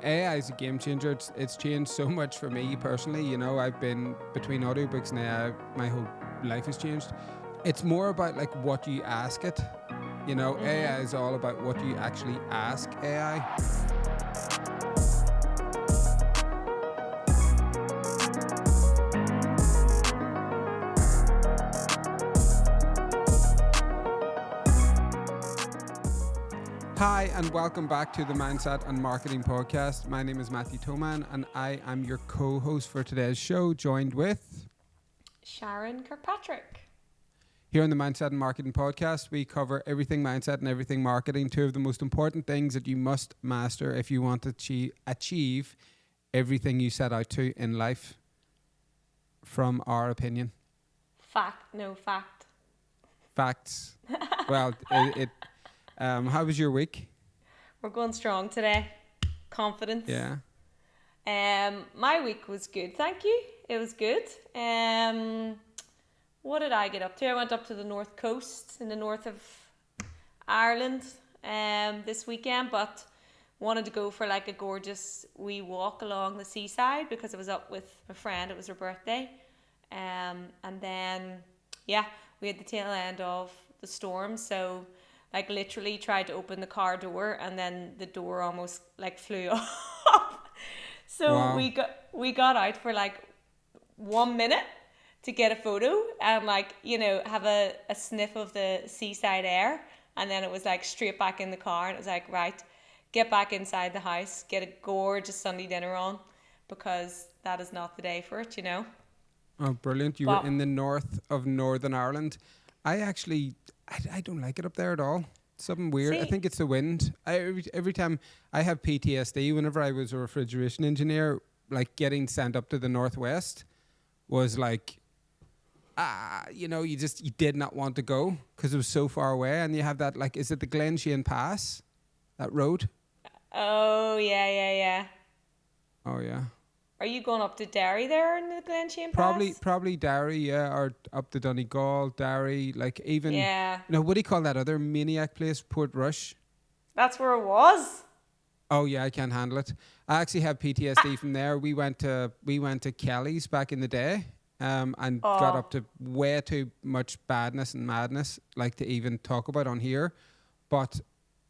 AI is a game changer. It's changed so much for me personally. You know, I've been between audiobooks and AI, my whole life has changed. It's more about like what you ask it. You know, AI is all about what you actually ask AI. Hi, and welcome back to the Mindset and Marketing Podcast. My name is Matthew Toman, and I am your co-host for today's show, joined with Sharon Kirkpatrick. Here on the Mindset and Marketing Podcast, we cover everything mindset and everything marketing, two of the most important things that you must master if you want to achieve everything you set out to in life, from our opinion. Fact. Facts. Well, how was your week? We're going strong today. Confidence. Yeah. My week was good, thank you. It was good. What did I get up to? I went up to the north coast in the north of Ireland this weekend, but wanted to go for like a gorgeous wee walk along the seaside because I was up with a friend. It was her birthday. And then, yeah, we had the tail end of the storm, so like literally tried to open the car door and then the door almost like flew off. So wow. we got out for like 1 minute to get a photo and like, you know, have a sniff of the seaside air, and then it was like straight back in the car, and it was like, right, get back inside the house, get a gorgeous Sunday dinner on, because that is not the day for it, you know. Oh, brilliant. You were in the north of Northern Ireland. I don't like it up there at all. Something weird. See? I think it's the wind. Every time I have PTSD, whenever I was a refrigeration engineer, like getting sent up to the northwest was like, you did not want to go because it was so far away. And you have that, like, is it the Glen Pass? That road? Oh, yeah. Oh, yeah. Are you going up to Derry there in the Glen Pass? Probably Derry, yeah, or up to Donegal, Derry, like even, yeah. What do you call that other maniac place, Portrush? That's where it was. Oh yeah, I can't handle it. I actually have PTSD from there. We went to Kelly's back in the day, and got up to way too much badness and madness, like to even talk about on here. But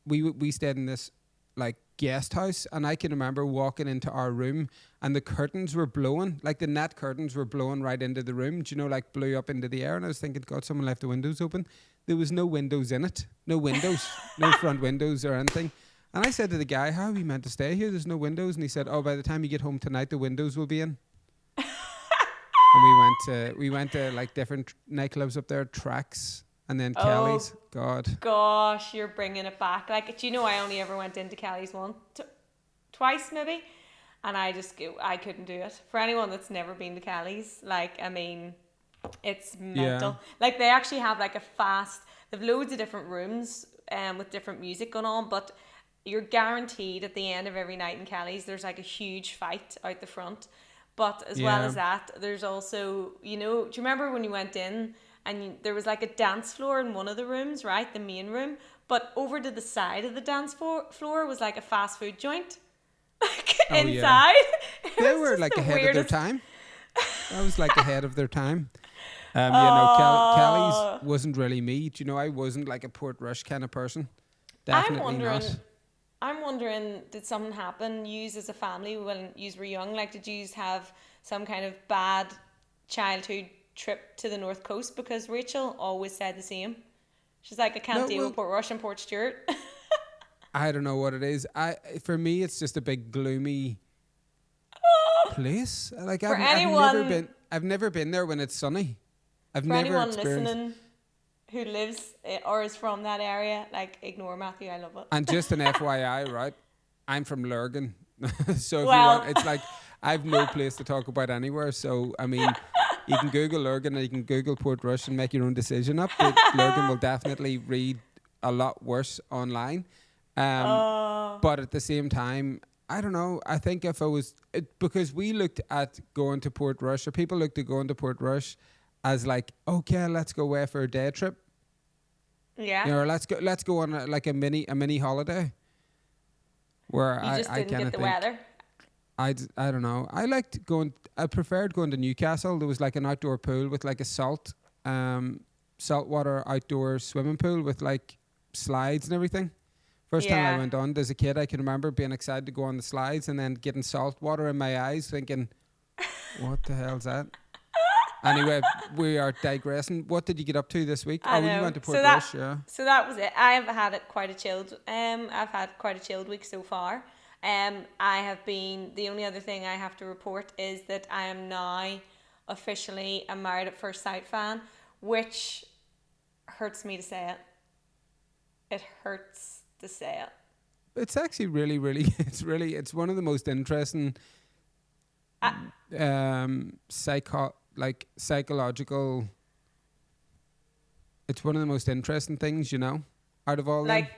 we stayed in this like guest house, and I can remember walking into our room and the curtains were blowing, like the net curtains were blowing right into the room, do you know, like blew up into the air, and I was thinking, God, someone left the windows open. There was no windows in it, no windows, no front windows or anything. And I said to the guy, how are we meant to stay here? There's no windows. And he said, oh, by the time you get home tonight, the windows will be in. And we went to like different nightclubs up there, Tracks, and then Kelly's. God. Gosh, you're bringing it back. Like, do you know, I only ever went into Kelly's twice maybe, and I couldn't do it. For anyone that's never been to Kelly's, like, I mean, it's mental. Yeah. Like, they actually have like they've loads of different rooms with different music going on, but you're guaranteed at the end of every night in Kelly's there's like a huge fight out the front. But as well as that, there's also, you know, do you remember when you went in and there was like a dance floor in one of the rooms, right? The main room. But over to the side of the dance floor was like a fast food joint. Like inside. Yeah. They were like ahead of their time. That was like ahead of their time. Kelly's wasn't really me. Do you know, I wasn't like a Portrush kind of person. Definitely not. I'm wondering, did something happen, yous as a family, when yous were young? Like, did yous have some kind of bad childhood trip to the North Coast? Because Rachel always said the same. She's like, I can't deal with Portrush and Port Stewart. I don't know what it is. For me, it's just a big gloomy place. Like, I've never been there when it's sunny. I've never anyone experienced. Listening who lives or is from that area, like, ignore Matthew, I love it. And just an FYI, right? I'm from Lurgan. So if you want, it's like, I've no place to talk about anywhere. So, I mean, you can Google Lurgan and you can Google Portrush and make your own decision up. But Lurgan will definitely read a lot worse online. But at the same time, I don't know. I think if I was, because we looked at going to Portrush, or people looked at going to Portrush as like, okay, let's go away for a day trip. Yeah. You know, let's go on a mini holiday. Where You just I didn't kind get of the think weather. I don't know. I preferred going to Newcastle. There was like an outdoor pool with like a saltwater outdoor swimming pool with like slides and everything. First time I Yeah. went on as a kid, I can remember being excited to go on the slides and then getting salt water in my eyes, thinking, "What the hell's that?" Anyway, we are digressing. What did you get up to this week? I Oh, you know. went to Portrush, yeah. So that was it. I have had it quite a chilled. I've had quite a chilled week so far. I have been. The only other thing I have to report is that I am now officially a Married at First Sight fan, which hurts me to say it. It hurts to say it. It's actually really, really. It's one of the most interesting, I, psychological. It's one of the most interesting things, out of all them.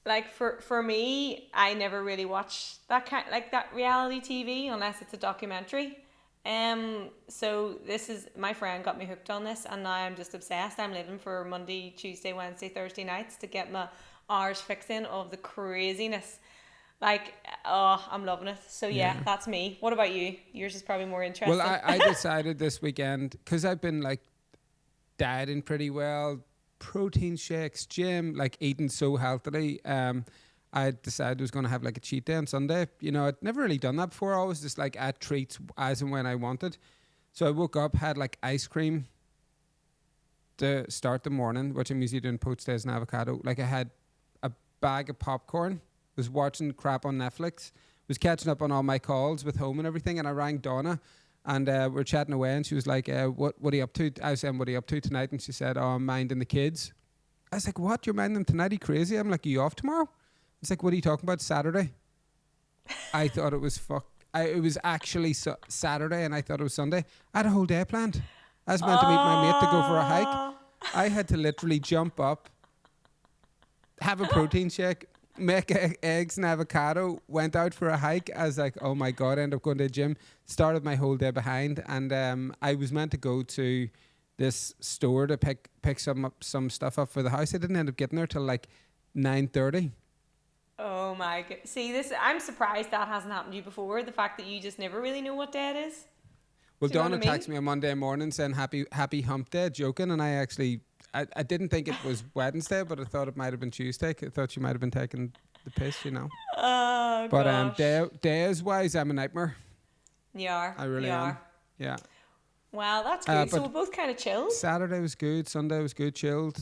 like for me, I never really watch that kind like that reality TV unless it's a documentary. So this is my friend got me hooked on this, and now I'm just obsessed. I'm living for Monday, Tuesday, Wednesday, Thursday nights to get my hours fixing of the craziness. Like, oh, I'm loving it. So yeah, that's me. What about you? Yours is probably more interesting. Well, I decided this weekend, because I've been like dieting pretty well, protein shakes, gym, like eating so healthily. I decided I was going to have like a cheat day on Sunday. I'd never really done that before. I always just like at treats as and when I wanted. So I woke up, had like ice cream to start the morning, which I'm usually doing poached eggs and avocado. Like I had a bag of popcorn, was watching crap on Netflix, was catching up on all my calls with home and everything. And I rang Donna and we're chatting away, and she was like, what are you up to? I was saying, what are you up to tonight? And she said, oh, I'm minding the kids. I was like, what? You're minding them tonight? Are you crazy? I'm like, are you off tomorrow? It's like, what are you talking about? Saturday? I thought it was it was actually Saturday, and I thought it was Sunday. I had a whole day planned. I was meant to meet my mate to go for a hike. I had to literally jump up, have a protein shake, make eggs and avocado, went out for a hike. I was like, oh my God, I ended up going to the gym, started my whole day behind. And I was meant to go to this store to pick some stuff up for the house. I didn't end up getting there till like 9:30. Oh my god! See this? I'm surprised that hasn't happened to you before. The fact that you just never really know what day it is. Well, Do you know Donna what I mean? texted me on Monday morning saying happy hump day, joking, and I didn't think it was Wednesday, but I thought it might have been Tuesday. I thought she might have been taking the piss, Oh But gosh. days wise, I'm a nightmare. You are. I really You am. are. Yeah. Well, that's good. So But we're both kind of chilled. Saturday was good. Sunday was good, chilled.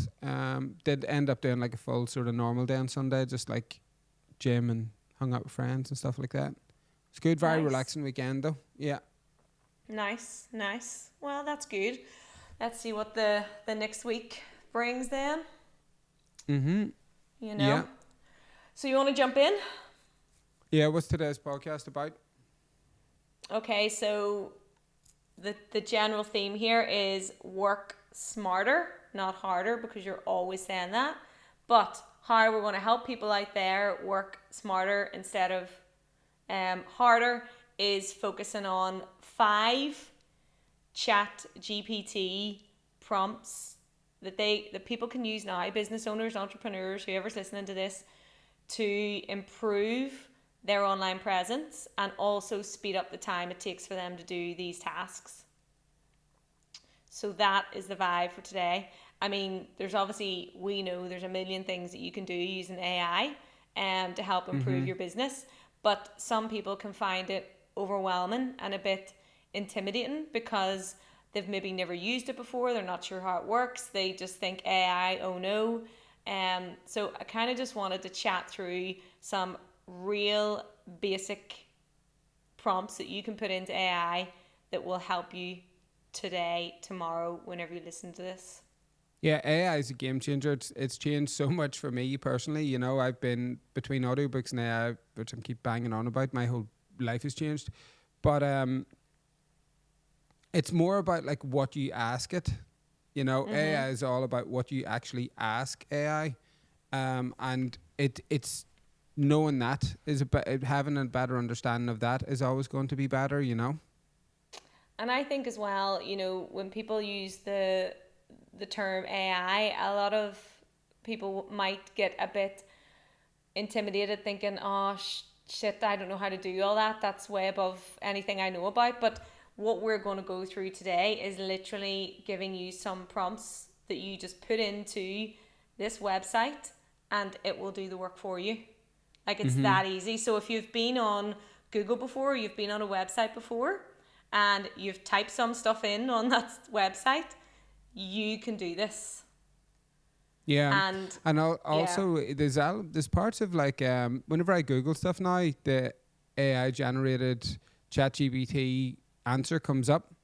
Did end up doing like a full sort of normal day on Sunday, just like gym and hung out with friends and stuff like that. It's good, very Nice. relaxing weekend though. Yeah. Nice, nice. Well, that's good. Let's see what the next week brings then. Mhm. Yeah. So you want to jump in? Yeah. What's today's podcast about? Okay, so the general theme here is work smarter, not harder, because you're always saying that. But how we're going to help people out there work smarter instead of harder is focusing on 5 ChatGPT prompts that people can use now, business owners, entrepreneurs, whoever's listening to this, to improve their online presence and also speed up the time it takes for them to do these tasks. So that is the vibe for today. I mean, we know there's a million things that you can do using AI to help improve your business, but some people can find it overwhelming and a bit intimidating because they've maybe never used it before, they're not sure how it works, they just think AI, oh no. So I kind of just wanted to chat through some real basic prompts that you can put into AI that will help you today, tomorrow, whenever you listen to this. Yeah, AI is a game changer. It's changed so much for me personally. I've been between audiobooks and AI, which I keep banging on about. My whole life has changed. But it's more about like what you ask it. AI is all about what you actually ask AI. And it's knowing that is having a better understanding of that is always going to be better, And I think as well, when people use the term AI, a lot of people might get a bit intimidated thinking, oh shit, I don't know how to do all that. That's way above anything I know about. But what we're going to go through today is literally giving you some prompts that you just put into this website and it will do the work for you. Like, it's that easy. So if you've been on Google before, you've been on a website before, and you've typed some stuff in on that website, you can do this. Yeah, And and also there's parts of like whenever I Google stuff now, the AI generated ChatGPT answer comes up.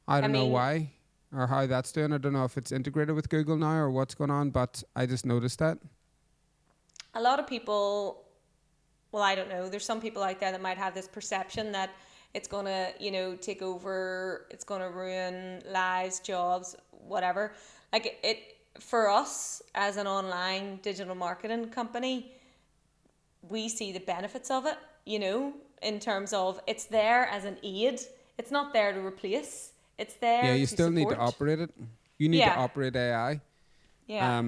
I don't know why or how that's doing. I don't know if it's integrated with Google now or what's going on, but I just noticed that. A lot of people, well, I don't know. There's some people out there that might have this perception that it's going to, take over, it's going to ruin lives, jobs, whatever. Like, it, for us as an online digital marketing company, we see the benefits of it, in terms of it's there as an aid. It's not there to replace. It's there Yeah, you to still support. need to operate it. You need to operate AI. Yeah.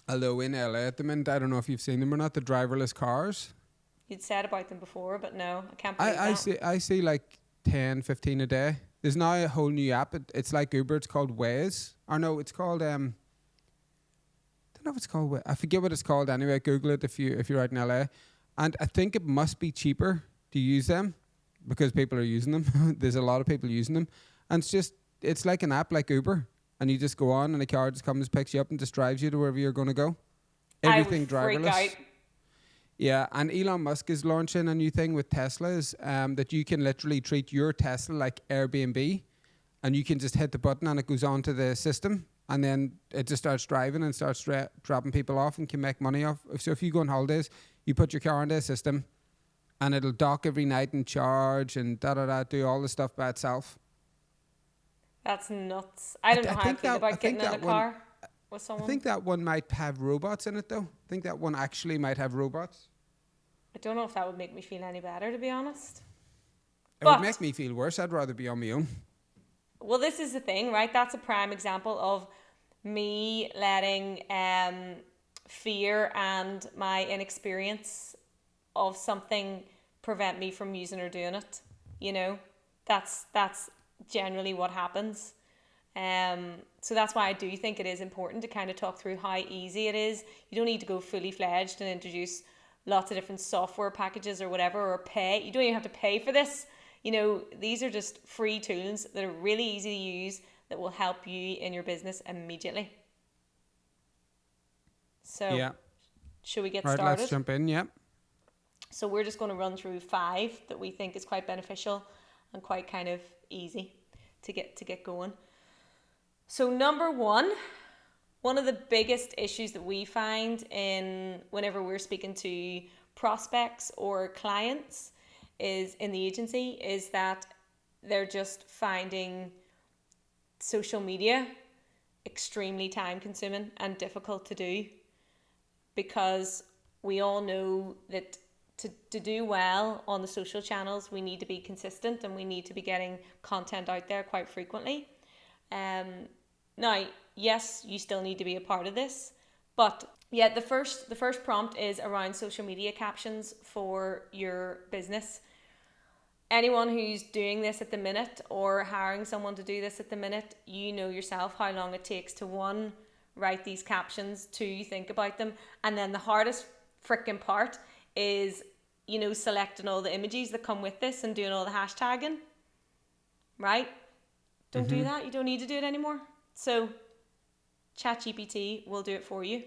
Although in LA at the minute, I don't know if you've seen them or not, the driverless cars. You'd said about them before, but no, I can't believe that. I see like 10, 15 a day. There's now a whole new app. It's like Uber. It's called Waze. Or no, it's called I don't know if it's called Waze. I forget what it's called anyway. Google it if you're out in LA. And I think it must be cheaper to use them because people are using them. There's a lot of people using them. And it's like an app like Uber. And you just go on and the car just comes, picks you up and just drives you to wherever you're going to go. Everything driverless. Freak out. Yeah, and Elon Musk is launching a new thing with Teslas that you can literally treat your Tesla like Airbnb, and you can just hit the button and it goes onto the system, and then it just starts driving and starts dropping people off and can make money off. So if you go on holidays, you put your car into the system, and it'll dock every night and charge and do all the stuff by itself. That's nuts. I don't know how I feel about getting in a car with someone. I think that one might have robots in it, though. I think that one actually might have robots. I don't know if that would make me feel any better, to be honest. It would make me feel worse. I'd rather be on my own. Well, this is the thing, right? That's a prime example of me letting fear and my inexperience of something prevent me from using or doing it. That's generally what happens. So that's why I do think it is important to kind of talk through how easy it is. You don't need to go fully fledged and introduce lots of different software packages or whatever, or pay. You don't even have to pay for this. These are just free tools that are really easy to use that will help you in your business immediately. So should we get started? Right, let's jump in, So we're just going to run through 5 that we think is quite beneficial and quite kind of easy to get going. So number 1 of the biggest issues that we find whenever we're speaking to prospects or clients is in the agency is that they're just finding social media extremely time consuming and difficult to do, because we all know that to do well on the social channels, we need to be consistent and we need to be getting content out there quite frequently. Now, yes, you still need to be a part of this, but yeah, the first prompt is around social media captions for your business. Anyone who's doing this at the minute or hiring someone to do this at the minute, you know yourself how long it takes to 1, write these captions, 2, think about them, and then the hardest freaking part is, selecting all the images that come with this and doing all the hashtagging, right? Don't do that. You don't need to do it anymore. So ChatGPT will do it for you.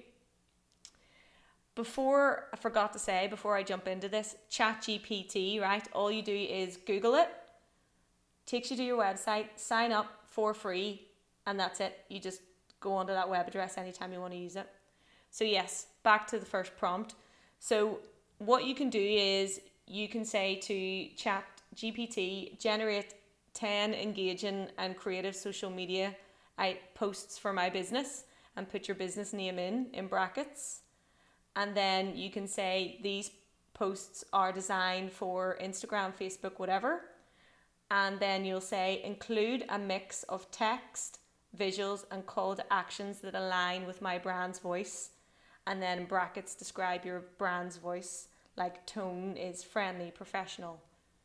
Before I jump into this, ChatGPT, right? All you do is Google it, takes you to your website, sign up for free, and that's it. You just go onto that web address anytime you want to use it. So yes, back to the first prompt. So what you can do is you can say to ChatGPT, generate 10 engaging and creative social media posts for my business, and put your business name in brackets. And then you can say these posts are designed for Instagram, Facebook, whatever. And then you'll say include a mix of text, visuals, and call to actions that align with my brand's voice. and then in brackets describe your brand's voice, like tone is friendly, professional,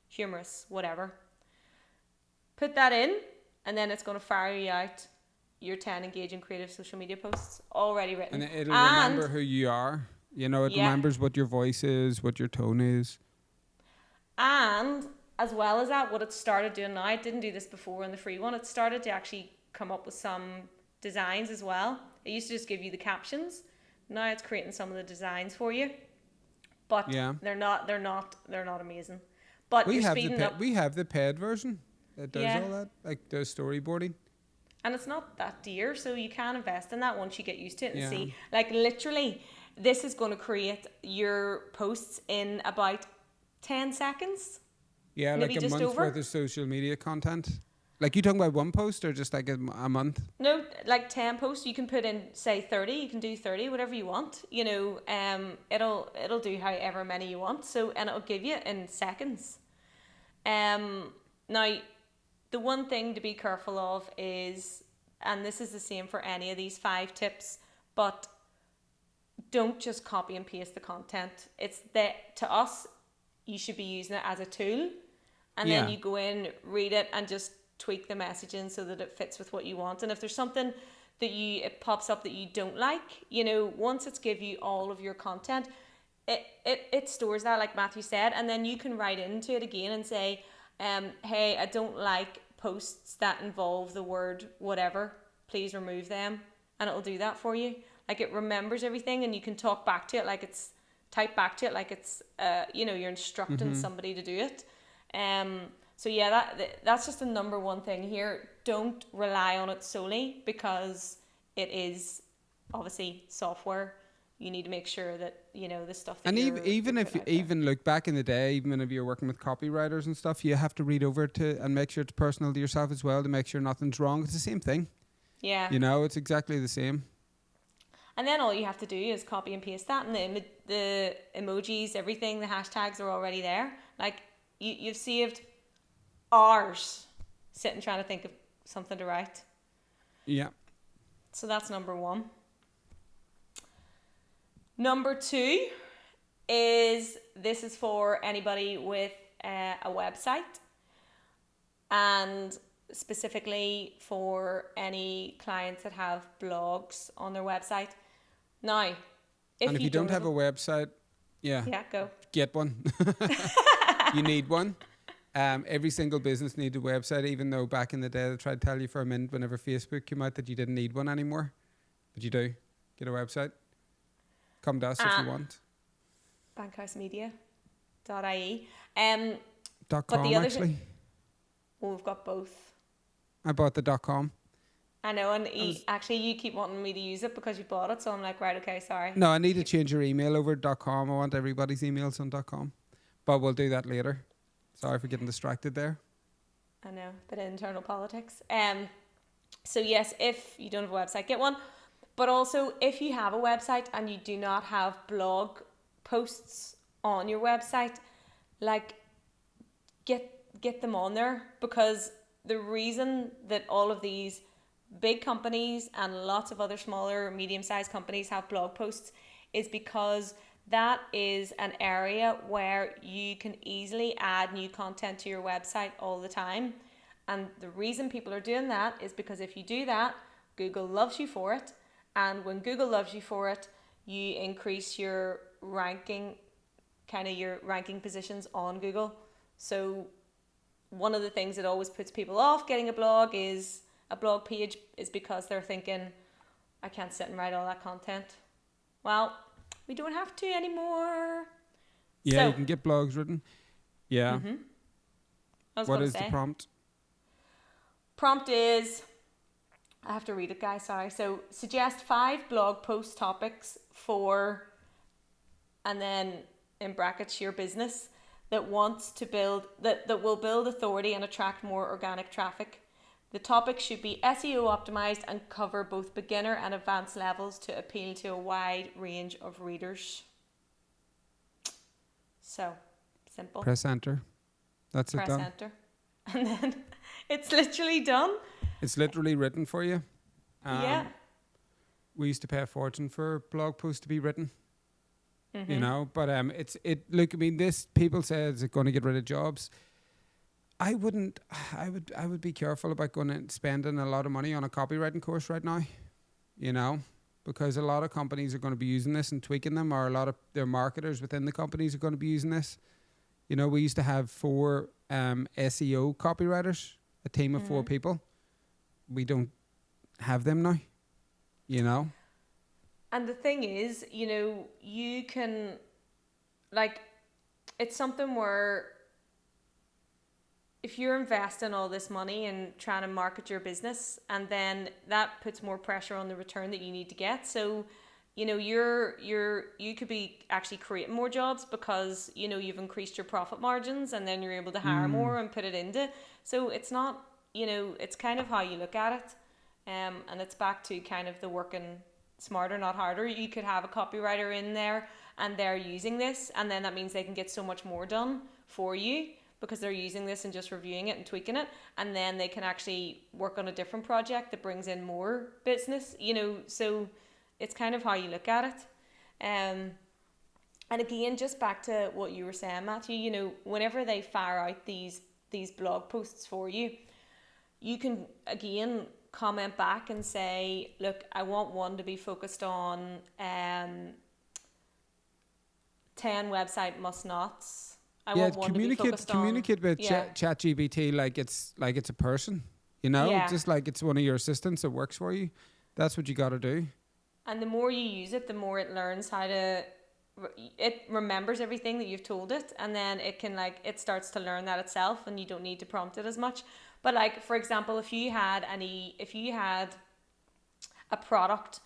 humorous, whatever. Put that in, and then it's going to fire you out your 10 engaging creative social media posts already written. And it'll remember who you are. You know, it remembers what your voice is, what your tone is. And as well as that, what it started doing now, it didn't do this before in the free one, it started to actually come up with some designs as well. It used to just give you the captions. Now it's creating some of the designs for you. But they're not amazing. But we have the paid version that does all that, like does storyboarding. And it's not that dear, so you can invest in that once you get used to it and see. Like literally, this is going to create your posts in about 10 seconds. Yeah, like a month's worth of social media content. Like you talking about one post or just like a month? No, like 10 posts. You can put in, say, 30. You can do 30, whatever you want. You know, it'll do however many you want. So, and it'll give you in seconds. Now, the one thing to be careful of is, and this is the same for any of these 5 tips, but don't just copy and paste the content. It's that to us, you should be using it as a tool, and then you go in, read it, and just tweak the messaging so that it fits with what you want. And if there's something that it pops up that you don't like, you know, once it's give you all of your content, it stores that, like Matthew said, and then you can write into it again and say, hey, I don't like posts that involve the word whatever, please remove them, and it'll do that for you. Like it remembers everything, and you can talk back to it like it's type back to it like it's you know, you're instructing somebody to do it. So yeah, that's just the number one thing here. Don't rely on it solely, because it is obviously software. You need to make sure that, you know, the stuff that even if you even look back in the day, even if you're working with copywriters and stuff, you have to read over it and make sure it's personal to yourself as well, to make sure nothing's wrong. It's the same thing. Yeah. You know, it's exactly the same. And then all you have to do is copy and paste that, and the emojis, everything, the hashtags are already there. Like you've saved hours sitting trying to think of something to write. Yeah. So that's number 1. Number 2 is, this is for anybody with a website, and specifically for any clients that have blogs on their website. Now, if you don't have a website, go get one. You need one. Every single business needs a website, even though back in the day they tried to tell you for a minute whenever Facebook came out that you didn't need one anymore. But you do. Get a website. Come to us if you want. bankhousemedia.ie. .com actually. Well, we've got both. I bought the .com. I know, and actually you keep wanting me to use it because you bought it, so I'm like, right, okay, sorry. No, I need to change your email over to .com. I want everybody's emails on .com. But we'll do that later. Sorry for getting distracted there. I know, bit of internal politics. So yes, if you don't have a website, get one. But also, if you have a website and you do not have blog posts on your website, like get them on there, because the reason that all of these big companies and lots of other smaller, medium-sized companies have blog posts is because that is an area where you can easily add new content to your website all the time. And the reason people are doing that is because if you do that, Google loves you for it. And when Google loves you for it, you increase your ranking, your ranking positions on Google. So one of the things that always puts people off getting a blog page is because they're thinking, I can't sit and write all that content. Well, we don't have to anymore. Yeah, so, you can get blogs written. Yeah. What is the prompt? Prompt is, I have to read it, guys, sorry. So suggest 5 blog post topics for, and then in brackets, your business that wants to build, that will build authority and attract more organic traffic. The topic should be SEO optimized and cover both beginner and advanced levels to appeal to a wide range of readers. So, simple. Press enter. That's it done. Press enter. And then it's literally done. It's literally written for you. Yeah. we used to pay a fortune for blog posts to be written. Mm-hmm. You know, but look, I mean, this, people say, is it going to get rid of jobs? I would be careful about going and spending a lot of money on a copywriting course right now, you know, because a lot of companies are going to be using this and tweaking them, or a lot of their marketers within the companies are going to be using this. You know, we used to have 4 SEO copywriters, a team of 4 people. We don't have them now, you know. And the thing is, you know, you can, like, it's something where if you're investing all this money in trying to market your business, and then that puts more pressure on the return that you need to get. So, you know, you could be actually creating more jobs because, you know, you've increased your profit margins, and then you're able to hire more and put it into. So it's not, you know, it's kind of how you look at it. And it's back to kind of the working smarter, not harder. You could have a copywriter in there and they're using this, and then that means they can get so much more done for you because they're using this and just reviewing it and tweaking it, and then they can actually work on a different project that brings in more business, you know. So it's kind of how you look at it. And again, just back to what you were saying, Matthew, you know, whenever they fire out these blog posts for you, you can again comment back and say, look, I want one to be focused on 10 website must-nots. I want one to be focused on... Communicate with ChatGPT like it's a person, you know, just like it's one of your assistants that works for you. That's what you got to do. And the more you use it, the more it learns how to... It remembers everything that you've told it, and then it can, like, it starts to learn that itself, and you don't need to prompt it as much. But, like, for example, if you had a product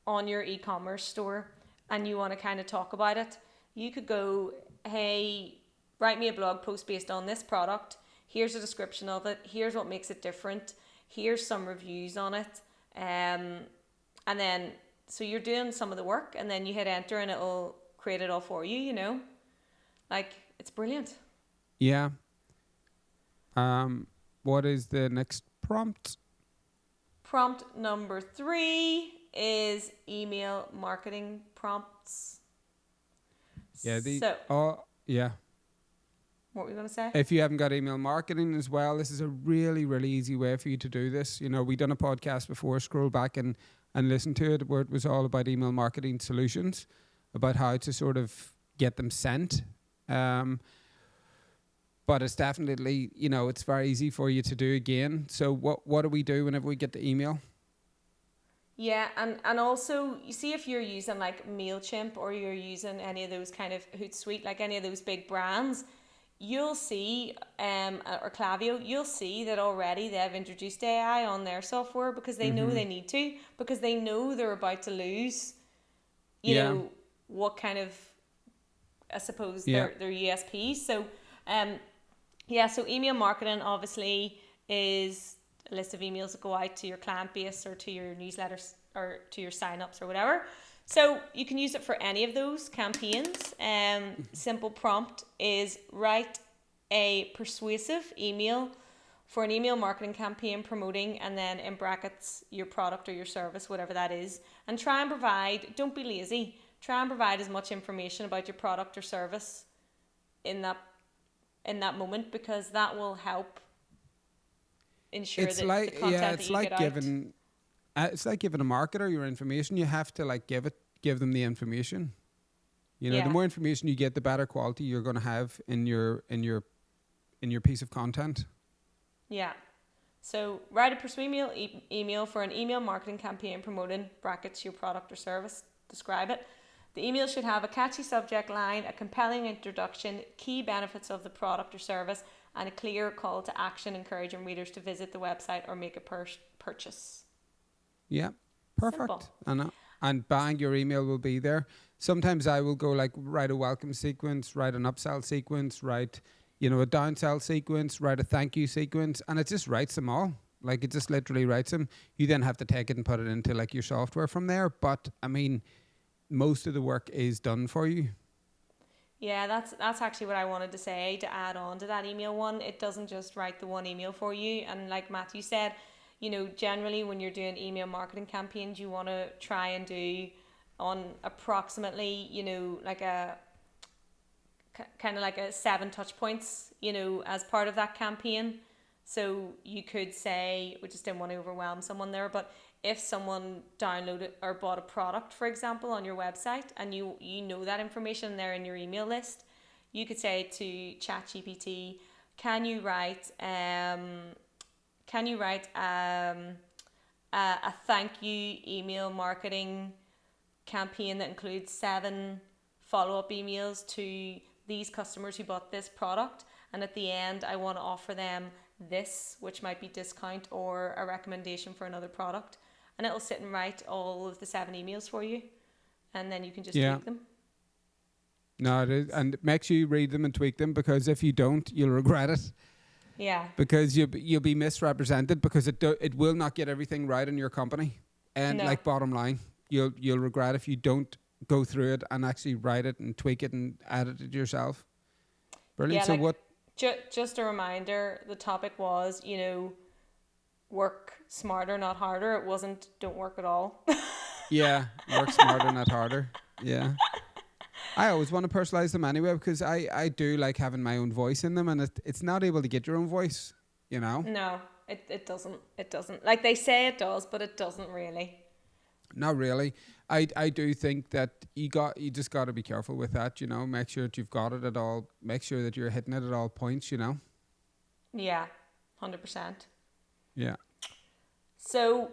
on your e-commerce store and you want to kind of talk about it, you could go, hey, write me a blog post based on this product. Here's a description of it. Here's what makes it different. Here's some reviews on it. And then, so you're doing some of the work, and then you hit enter and it'll create it all for you, you know? Like, it's brilliant. Yeah. What is the next prompt? Prompt number 3 is email marketing prompts. Yeah. Yeah. What were you going to say? If you haven't got email marketing as well, this is a really, really easy way for you to do this. You know, we done a podcast before, scroll back and listen to it, where it was all about email marketing solutions, about how to sort of get them sent. But it's definitely, you know, it's very easy for you to do again. So what do we do whenever we get the email? Yeah, and also, you see, if you're using like MailChimp or you're using any of those kind of Hootsuite, like any of those big brands, you'll see, or Klaviyo, you'll see that already they've introduced AI on their software because they know they need to, because they know they're about to lose, you know, what kind of, I suppose, their USP. So, so email marketing obviously is a list of emails that go out to your client base or to your newsletters or to your sign-ups or whatever. So you can use it for any of those campaigns. Simple prompt is write a persuasive email for an email marketing campaign promoting, and then in brackets, your product or your service, whatever that is. And try and provide, don't be lazy, try and provide as much information about your product or service in that moment, because that will help ensure that the content that you get out. It's like giving a marketer your information. You have to like give them the information. You know, the more information you get, the better quality you're going to have in your piece of content. Yeah. So write a persuasive email for an email marketing campaign promoting brackets your product or service. Describe it. The email should have a catchy subject line, a compelling introduction, key benefits of the product or service, and a clear call to action encouraging readers to visit the website or make a purchase. Yeah, perfect. Simple. And bang, your email will be there. Sometimes I will go like write a welcome sequence, write an upsell sequence, write, you know, a downsell sequence, write a thank you sequence, and it just writes them all. Like it just literally writes them. You then have to take it and put it into like your software from there. But I mean, most of the work is done for you. Yeah, that's actually what I wanted to say to add on to that email one. It doesn't just write the one email for you. And like Matthew said, you know, generally when you're doing email marketing campaigns, you want to try and do on approximately, you know, like a kind of like a 7 touch points, you know, as part of that campaign. So you could say, we just didn't want to overwhelm someone there, but if someone downloaded or bought a product, for example, on your website, and you know that information there in your email list, you could say to ChatGPT, can you write a thank you email marketing campaign that includes 7 follow-up emails to these customers who bought this product, and at the end I want to offer them this, which might be discount or a recommendation for another product, and it'll sit and write all of the 7 emails for you, and then you can just tweak them. No, it is, and it makes you read them and tweak them, because if you don't, you'll regret it. Yeah. Because you'll be misrepresented, because it will not get everything right in your company, and like bottom line, you'll regret if you don't go through it and actually write it and tweak it and edit it yourself. Brilliant. Yeah, so like, what? Just a reminder, the topic was, you know, work smarter, not harder. It wasn't don't work at all. Yeah, work smarter, not harder. Yeah. I always want to personalize them anyway, because I do like having my own voice in them, and it's not able to get your own voice, you know? No, it doesn't. It doesn't. Like they say it does, but it doesn't really. Not really. I do think that you just got to be careful with that, you know. Make sure that you've got it at all. Make sure that you're hitting it at all points, you know. Yeah, 100%. Yeah. So,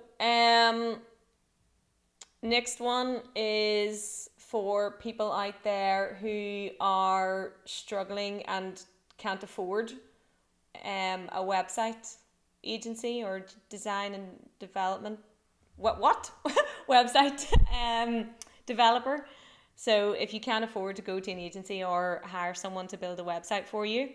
next one is for people out there who are struggling and can't afford a website agency or design and development. What? Website developer. So if you can't afford to go to an agency or hire someone to build a website for you,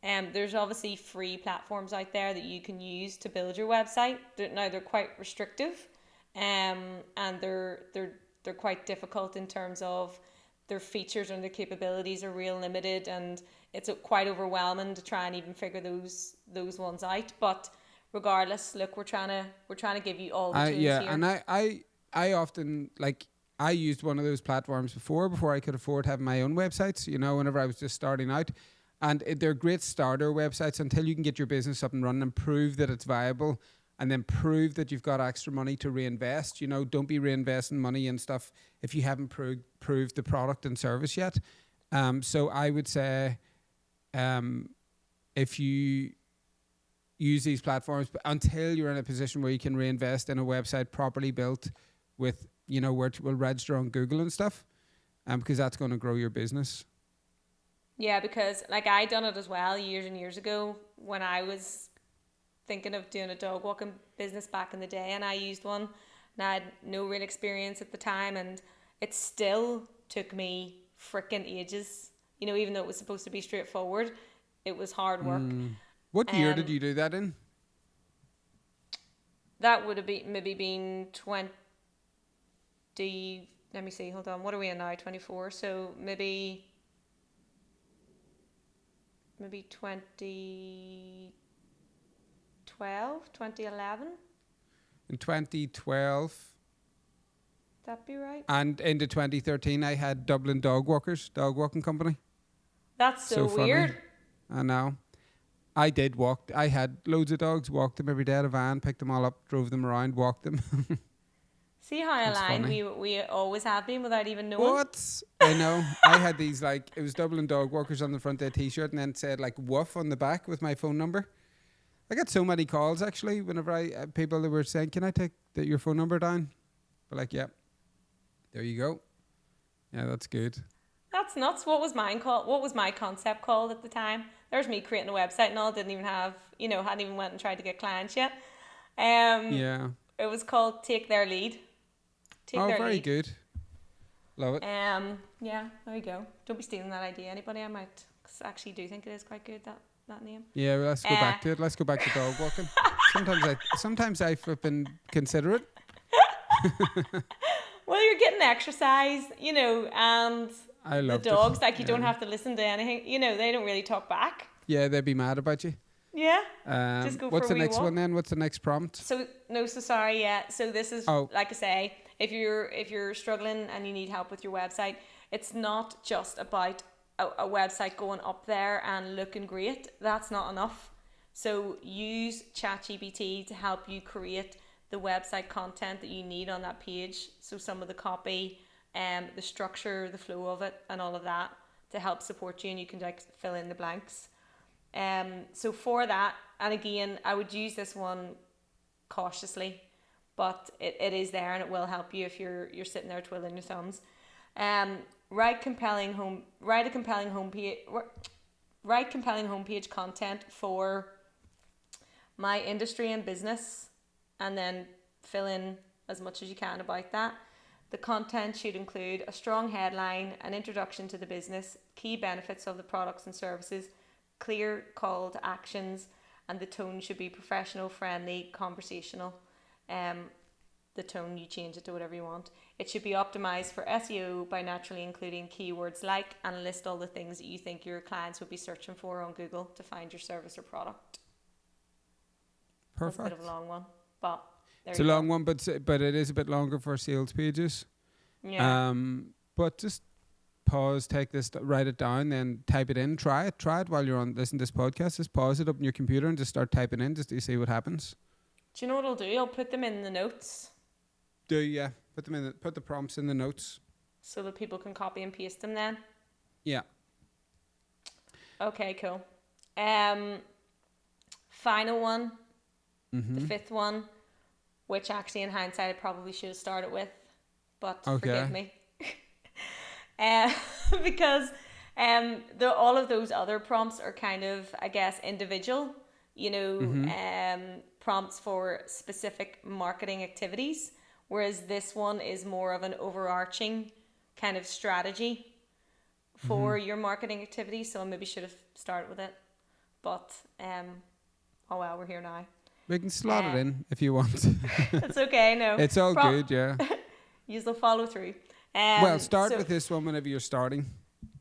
there's obviously free platforms out there that you can use to build your website. They're quite restrictive, and they're quite difficult in terms of their features and their capabilities are real limited, and it's quite overwhelming to try and even figure those ones out. But regardless, look, we're trying to give you all the tools here. And I often, like, I used one of those platforms before I could afford having my own websites, you know, whenever I was just starting out. And they're great starter websites until you can get your business up and running and prove that it's viable, and then prove that you've got extra money to reinvest. You know, don't be reinvesting money in stuff if you haven't proved the product and service yet. So I would say if you use these platforms, but until you're in a position where you can reinvest in a website properly built with, you know, where it will register on Google and stuff, because that's going to grow your business. Yeah, because like I done it as well years and years ago when I was thinking of doing a dog walking business back in the day, and I used one, and I had no real experience at the time, and it still took me freaking ages, you know, even though it was supposed to be straightforward. It was hard work. What year did you do that in? That would have been 20. Let me see. Hold on. What are we in now? 24. So maybe 2012, 2011. In 2012. That be right? And into 2013, I had Dublin Dog Walking Company. That's so weird. Funny. I know. I did walk. I had loads of dogs, walked them every day at a van, picked them all up, drove them around, walked them. See how aligned we always have been without even knowing? What? I know. I had these, like, it was Dublin Dog Walkers on the front of the t-shirt, and then it said, like, woof on the back with my phone number. I got so many calls, actually, whenever people that were saying, can I take your phone number down? But like, yeah, there you go. Yeah, that's good. That's nuts. What was mine called? What was my concept called at the time? There's me creating a website and all. Didn't even have, you know, hadn't even went and tried to get clients yet. Yeah. It was called Take Their Lead. Very good. Love it. Yeah, there you go. Don't be stealing that idea, anybody. I might actually do think it is quite good, that name. Yeah, well, let's go back to it. Let's go back to dog walking. Sometimes I flipping consider it. Well, you're getting exercise, you know, and I love the dogs, like you don't have to listen to anything, you know, they don't really talk back. Yeah, they'd be mad about you. Yeah. Just go What's for the a wee next walk. one then? What's the next prompt? So sorry, yeah. So this is like I say, if you're struggling and you need help with your website, it's not just about a website going up there and looking great. That's not enough. So use ChatGPT to help you create the website content that you need on that page. So some of the copy, the structure, the flow of it, and all of that to help support you, and you can like fill in the blanks. So for that, and again, I would use this one cautiously, but it is there and it will help you if you're sitting there twiddling your thumbs. Write compelling homepage content for my industry and business, and then fill in as much as you can about that. The content should include a strong headline, an introduction to the business, key benefits of the products and services, clear call to actions, and the tone should be professional, friendly, conversational. The tone, you change it to whatever you want. It should be optimized for SEO by naturally including keywords like, and list all the things that you think your clients would be searching for on Google to find your service or product. Perfect. That's a bit of a long one, but it's a long one, but it is a bit longer for sales pages. Yeah. But just pause, take this, write it down, then type it in. Try it while you're on listening to this podcast. Just pause it up on your computer and just start typing in just to see what happens. Do you know what I'll do? I'll put them in the notes. Put them in. Put the prompts in the notes so that people can copy and paste them. Then. Yeah. Okay. Cool. Final one. Mm-hmm. The fifth one, which actually in hindsight I probably should have started with, but forgive me. Because all of those other prompts are kind of, I guess, individual, prompts for specific marketing activities, whereas this one is more of an overarching kind of strategy for your marketing activities. So I maybe should have started with it, but oh well, we're here now. We can slot it in if you want. It's okay, no. It's all good, yeah. You'll follow through. Start with this one whenever you're starting.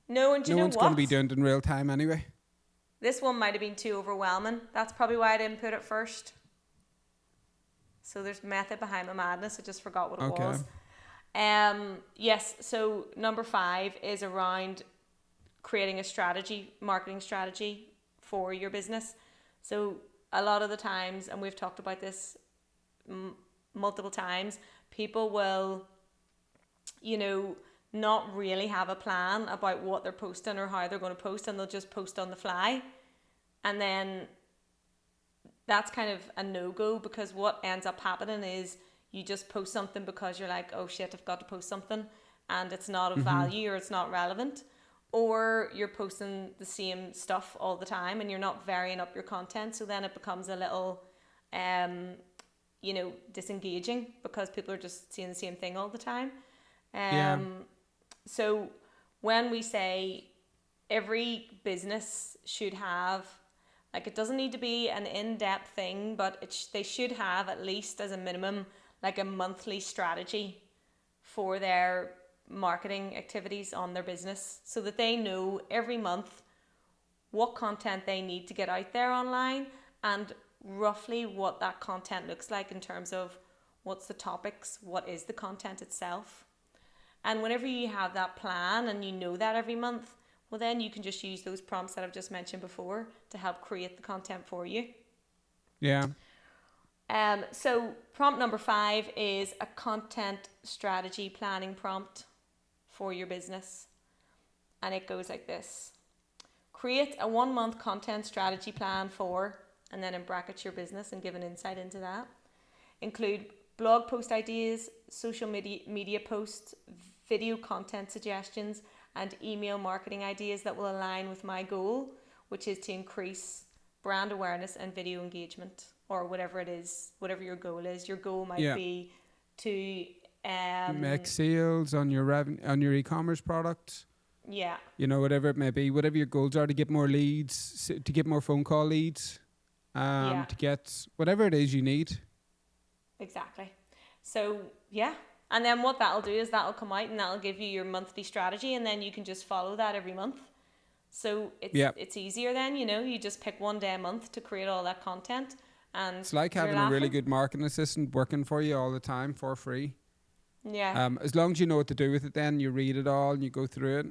No, and no one's going to be doing it in real time anyway. This one might have been too overwhelming. That's probably why I didn't put it first. So there's method behind my madness. I just forgot what it was. Yes, so number 5 is around creating a marketing strategy for your business. So a lot of the times, and we've talked about this multiple times, people will, not really have a plan about what they're posting or how they're going to post, and they'll just post on the fly. And then that's kind of a no-go, because what ends up happening is you just post something because you're like, oh shit, I've got to post something, and it's not of value or it's not relevant. Or you're posting the same stuff all the time and you're not varying up your content. So then it becomes a little, disengaging, because people are just seeing the same thing all the time. So when we say every business should have, like, it doesn't need to be an in-depth thing, but they should have at least as a minimum like a monthly strategy for their marketing activities on their business, so that they know every month what content they need to get out there online, and roughly what that content looks like in terms of what's the topics, what is the content itself. And whenever you have that plan and you know that every month, well, then you can just use those prompts that I've just mentioned before to help create the content for you. Yeah. So prompt number 5 is a content strategy planning prompt for your business. And it goes like this. Create a 1-month content strategy plan for, and then in brackets, your business, and give an insight into that. Include blog post ideas, social media posts, video content suggestions, and email marketing ideas that will align with my goal, which is to increase brand awareness and video engagement, or whatever it is, whatever your goal is. Your goal might be to make sales on your on your e-commerce product. Yeah. Whatever it may be, whatever your goals are, to get more leads, to get more phone call leads, to get whatever it is you need. Exactly. So, yeah. And then what that'll do is that'll come out and that'll give you your monthly strategy, and then you can just follow that every month. So Yeah. it's easier then, you know, you just pick one day a month to create all that content, and It's like you're having a really laughing. good marketing assistant working for you all the time for free. Yeah. As long as you know what to do with it, then you read it all and you go through it.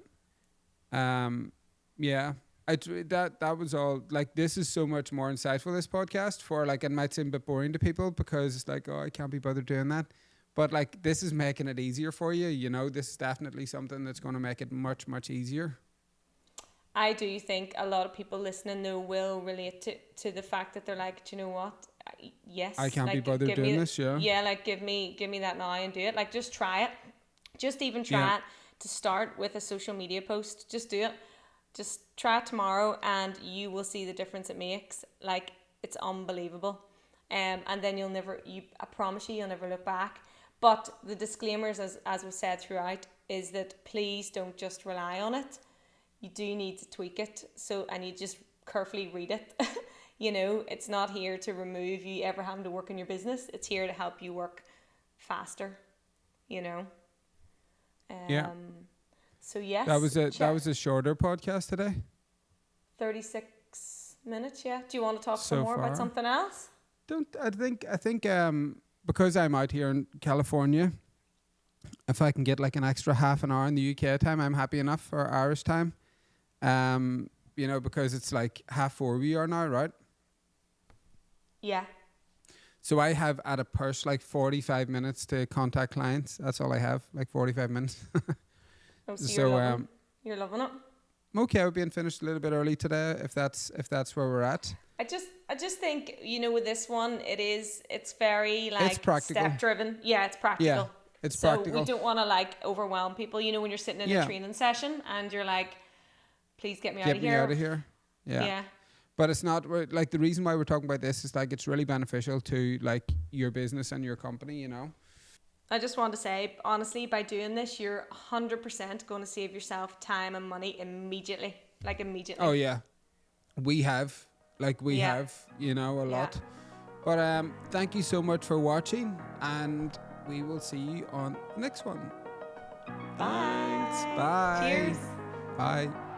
Yeah, that was all. Like, this is so much more insightful, this podcast, for like, it might seem a bit boring to people because it's like, oh, I can't be bothered doing that. But like, this is making it easier for you. You know, this is definitely something that's going to make it much, much easier. I do think a lot of people listening though will relate to the fact that they're like, do you know what? Yes, I can't be like bothered give doing me, this. Yeah. yeah, like give me that now and do it. Like just try it. Just even Yeah. try it to start with a social media post. Just do it. Just try it tomorrow and you will see the difference it makes. Like it's unbelievable. And then I promise you'll never look back. But the disclaimers, as we've said throughout, is that please don't just rely on it. You do need to tweak it. So, and you just carefully read it. You know, it's not here to remove you ever having to work in your business. It's here to help you work faster, you know. Yeah. So yes, that was a shorter podcast today. 36 minutes. Yeah. Do you want to talk So some more far. about something else? I think because I'm out here in California, if I can get like an extra half an hour in the UK time, I'm happy enough, for Irish time. You know, because it's like 4:30 we are now, right? Yeah. So I have at a push like 45 minutes to contact clients. That's all I have, like 45 minutes. Oh, so So you're loving it. I'm okay with being finished a little bit early today, if that's where we're at. I just think, you know, with this one, it's very like It's practical. step driven. Yeah, it's practical. Yeah, it's so practical. we don't want to like overwhelm people. You know, when you're sitting in Yeah. a training session and you're like, please get me out Get of me here. out of here. Yeah. Yeah. But it's not like, the reason why we're talking about this is like, it's really beneficial to like your business and your company, you know. I just want to say, honestly, by doing this, you're 100% going to save yourself time and money immediately. Like immediately. Oh yeah, we have, Yeah. you know, a Yeah. lot. But thank you so much for watching, and we will see you on the next one. Bye. Thanks. Bye. Cheers. Bye.